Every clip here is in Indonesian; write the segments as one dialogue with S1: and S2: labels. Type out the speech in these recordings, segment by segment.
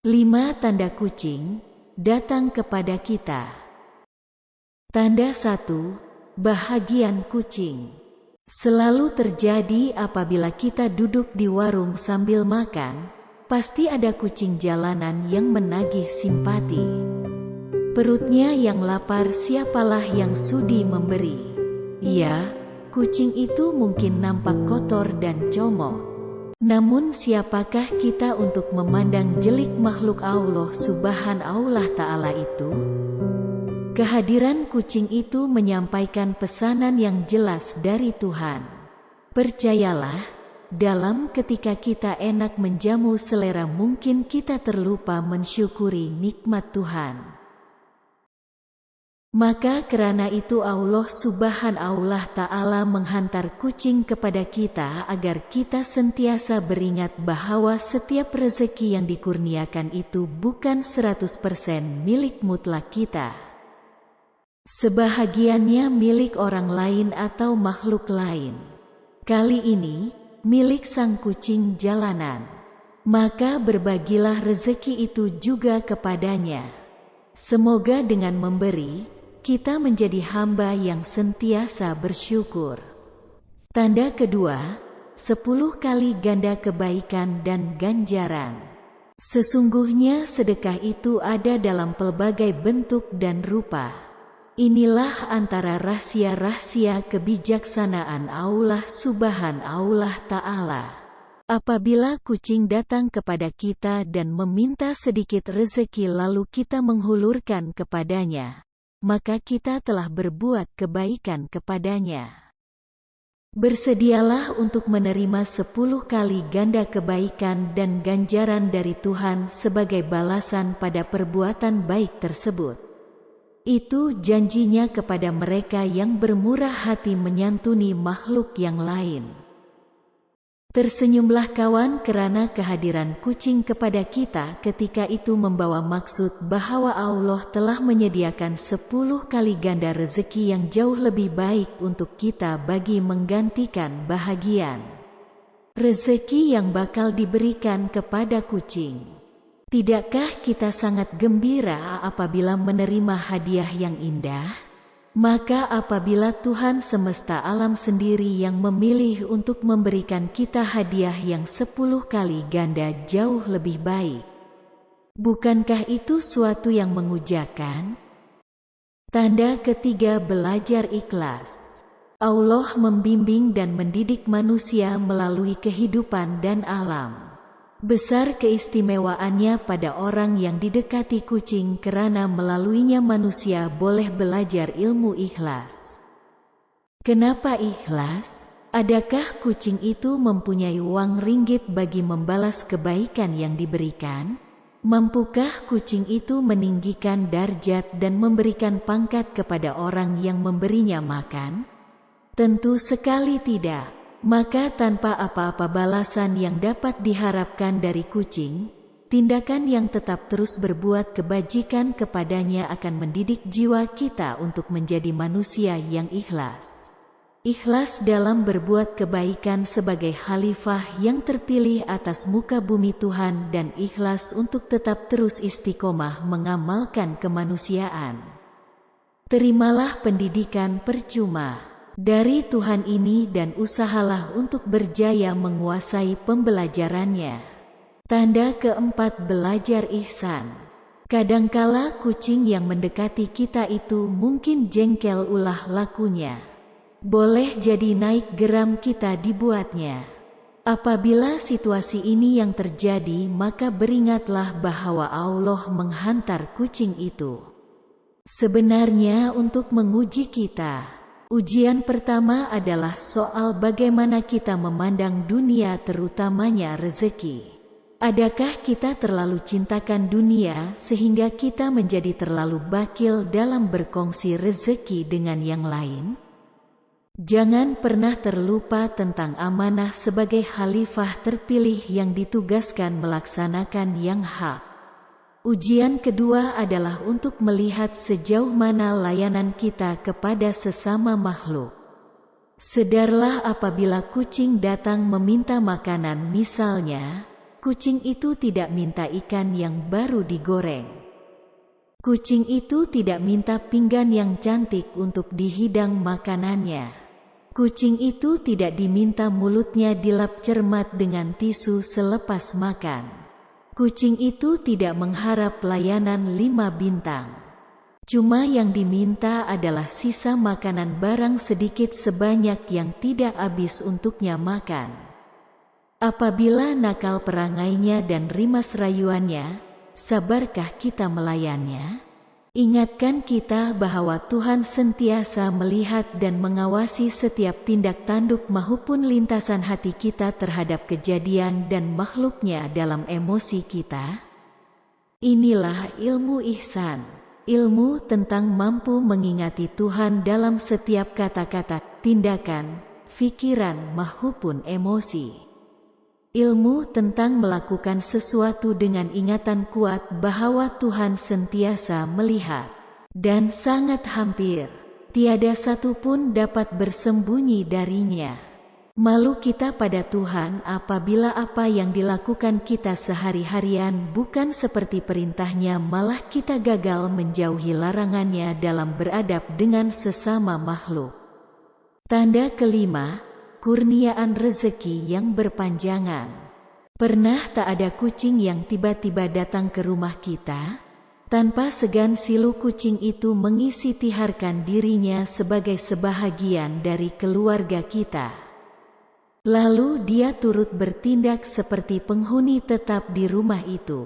S1: 5 tanda kucing datang kepada kita. Tanda 1. Bahagian kucing. Selalu terjadi apabila kita duduk di warung sambil makan, pasti ada kucing jalanan yang menagih simpati. Perutnya yang lapar, siapalah yang sudi memberi? Ya, kucing itu mungkin nampak kotor dan comot. Namun siapakah kita untuk memandang jelik makhluk Allah Subhanahu wa Ta'ala itu? Kehadiran kucing itu menyampaikan pesanan yang jelas dari Tuhan. Percayalah, dalam ketika kita enak menjamu selera mungkin kita terlupa mensyukuri nikmat Tuhan. Maka karena itu Allah Subhanahu wa Ta'ala menghantar kucing kepada kita agar kita sentiasa beringat bahwa setiap rezeki yang dikurniakan itu bukan 100% milik mutlak kita. Sebahagiannya milik orang lain atau makhluk lain. Kali ini, milik sang kucing jalanan. Maka berbagilah rezeki itu juga kepadanya. Semoga dengan memberi, kita menjadi hamba yang sentiasa bersyukur. Tanda kedua, 10 kali ganda kebaikan dan ganjaran. Sesungguhnya sedekah itu ada dalam pelbagai bentuk dan rupa. Inilah antara rahasia-rahasia kebijaksanaan Allah Subhanahu wa Ta'ala. Apabila kucing datang kepada kita dan meminta sedikit rezeki lalu kita menghulurkan kepadanya, maka kita telah berbuat kebaikan kepadanya. Bersedialah untuk menerima 10 kali ganda kebaikan dan ganjaran dari Tuhan sebagai balasan pada perbuatan baik tersebut. Itu janjinya kepada mereka yang bermurah hati menyantuni makhluk yang lain. Tersenyumlah kawan karena kehadiran kucing kepada kita ketika itu membawa maksud bahwa Allah telah menyediakan 10 kali ganda rezeki yang jauh lebih baik untuk kita bagi menggantikan bahagian rezeki yang bakal diberikan kepada kucing. Tidakkah kita sangat gembira apabila menerima hadiah yang indah? Maka apabila Tuhan semesta alam sendiri yang memilih untuk memberikan kita hadiah yang 10 kali ganda jauh lebih baik, bukankah itu suatu yang mengujakan? Tanda ketiga, belajar ikhlas. Allah membimbing dan mendidik manusia melalui kehidupan dan alam. Besar keistimewaannya pada orang yang didekati kucing karena melaluinya manusia boleh belajar ilmu ikhlas. Kenapa ikhlas? Adakah kucing itu mempunyai uang ringgit bagi membalas kebaikan yang diberikan? Mampukah kucing itu meninggikan darjat dan memberikan pangkat kepada orang yang memberinya makan? Tentu sekali tidak. Maka tanpa apa-apa balasan yang dapat diharapkan dari kucing, tindakan yang tetap terus berbuat kebajikan kepadanya akan mendidik jiwa kita untuk menjadi manusia yang ikhlas. Ikhlas dalam berbuat kebaikan sebagai khalifah yang terpilih atas muka bumi Tuhan dan ikhlas untuk tetap terus istiqomah mengamalkan kemanusiaan. Terimalah pendidikan percuma dari Tuhan ini dan usahalah untuk berjaya menguasai pembelajarannya. Tanda keempat, belajar ihsan. Kadangkala kucing yang mendekati kita itu mungkin jengkel ulah lakunya. Boleh jadi naik geram kita dibuatnya. Apabila situasi ini yang terjadi, maka beringatlah bahwa Allah menghantar kucing itu sebenarnya untuk menguji kita. Ujian pertama adalah soal bagaimana kita memandang dunia, terutamanya rezeki. Adakah kita terlalu cintakan dunia sehingga kita menjadi terlalu bakil dalam berkongsi rezeki dengan yang lain? Jangan pernah terlupa tentang amanah sebagai khalifah terpilih yang ditugaskan melaksanakan yang hak. Ujian kedua adalah untuk melihat sejauh mana layanan kita kepada sesama makhluk. Sedarlah apabila kucing datang meminta makanan misalnya, kucing itu tidak minta ikan yang baru digoreng. Kucing itu tidak minta pinggan yang cantik untuk dihidang makanannya. Kucing itu tidak diminta mulutnya dilap cermat dengan tisu selepas makan. Kucing itu tidak mengharap layanan 5 bintang. Cuma yang diminta adalah sisa makanan barang sedikit sebanyak yang tidak habis untuknya makan. Apabila nakal perangainya dan rimas rayuannya, sabarkah kita melayannya? Ingatkan kita bahwa Tuhan sentiasa melihat dan mengawasi setiap tindak tanduk maupun lintasan hati kita terhadap kejadian dan makhluknya dalam emosi kita. Inilah ilmu ihsan. Ilmu tentang mampu mengingati Tuhan dalam setiap kata-kata, tindakan, pikiran maupun emosi. Ilmu tentang melakukan sesuatu dengan ingatan kuat bahwa Tuhan sentiasa melihat. Dan sangat hampir, tiada satu pun dapat bersembunyi darinya. Malu kita pada Tuhan apabila apa yang dilakukan kita sehari-harian bukan seperti perintahnya, malah kita gagal menjauhi larangannya dalam beradab dengan sesama makhluk. Tanda kelima, kurniaan rezeki yang berpanjangan. Pernah tak ada kucing yang tiba-tiba datang ke rumah kita? Tanpa segan silu kucing itu mengisi tiharkan dirinya sebagai sebahagian dari keluarga kita. Lalu dia turut bertindak seperti penghuni tetap di rumah itu.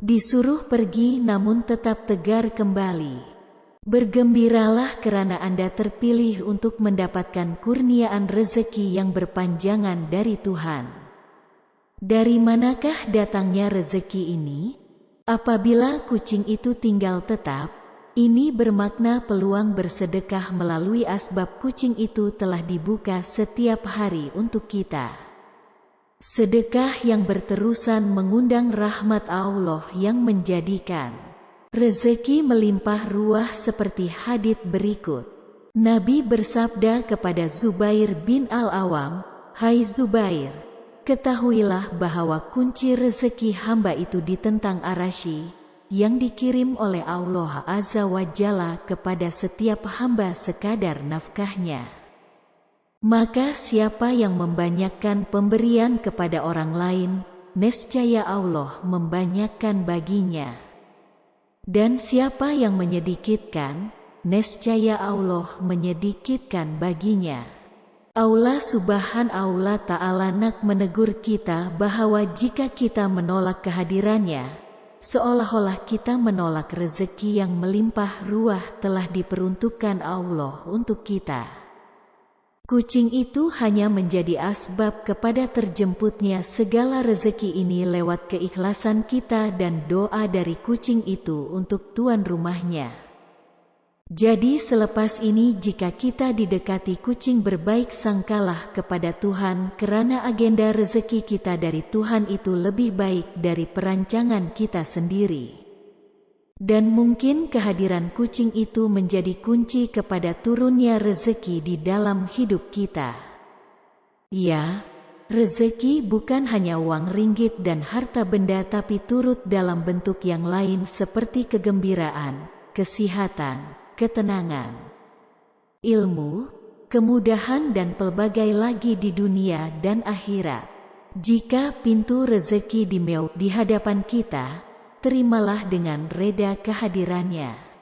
S1: Disuruh pergi namun tetap tegar kembali. Bergembiralah karena Anda terpilih untuk mendapatkan kurniaan rezeki yang berpanjangan dari Tuhan. Dari manakah datangnya rezeki ini? Apabila kucing itu tinggal tetap, ini bermakna peluang bersedekah melalui asbab kucing itu telah dibuka setiap hari untuk kita. Sedekah yang berterusan mengundang rahmat Allah yang menjadikan rezeki melimpah ruah seperti hadits berikut. Nabi bersabda kepada Zubair bin Al-Awam, "Hai Zubair, ketahuilah bahwa kunci rezeki hamba itu ditentang Arasy, yang dikirim oleh Allah Azza wa Jalla kepada setiap hamba sekadar nafkahnya. Maka siapa yang membanyakkan pemberian kepada orang lain, nescaya Allah membanyakkan baginya. Dan siapa yang menyedikitkan, nescaya Allah menyedikitkan baginya." Allah Subhanahu wa Ta'ala nak menegur kita bahwa jika kita menolak kehadirannya, seolah-olah kita menolak rezeki yang melimpah ruah telah diperuntukkan Allah untuk kita. Kucing itu hanya menjadi asbab kepada terjemputnya segala rezeki ini lewat keikhlasan kita dan doa dari kucing itu untuk tuan rumahnya. Jadi selepas ini jika kita didekati kucing, berbaik sangkalah kepada Tuhan karena agenda rezeki kita dari Tuhan itu lebih baik dari perancangan kita sendiri. Dan mungkin kehadiran kucing itu menjadi kunci kepada turunnya rezeki di dalam hidup kita. Ya, rezeki bukan hanya uang ringgit dan harta benda, tapi turut dalam bentuk yang lain seperti kegembiraan, kesehatan, ketenangan, ilmu, kemudahan dan pelbagai lagi di dunia dan akhirat. Jika pintu rezeki di hadapan kita, terimalah dengan reda kehadirannya.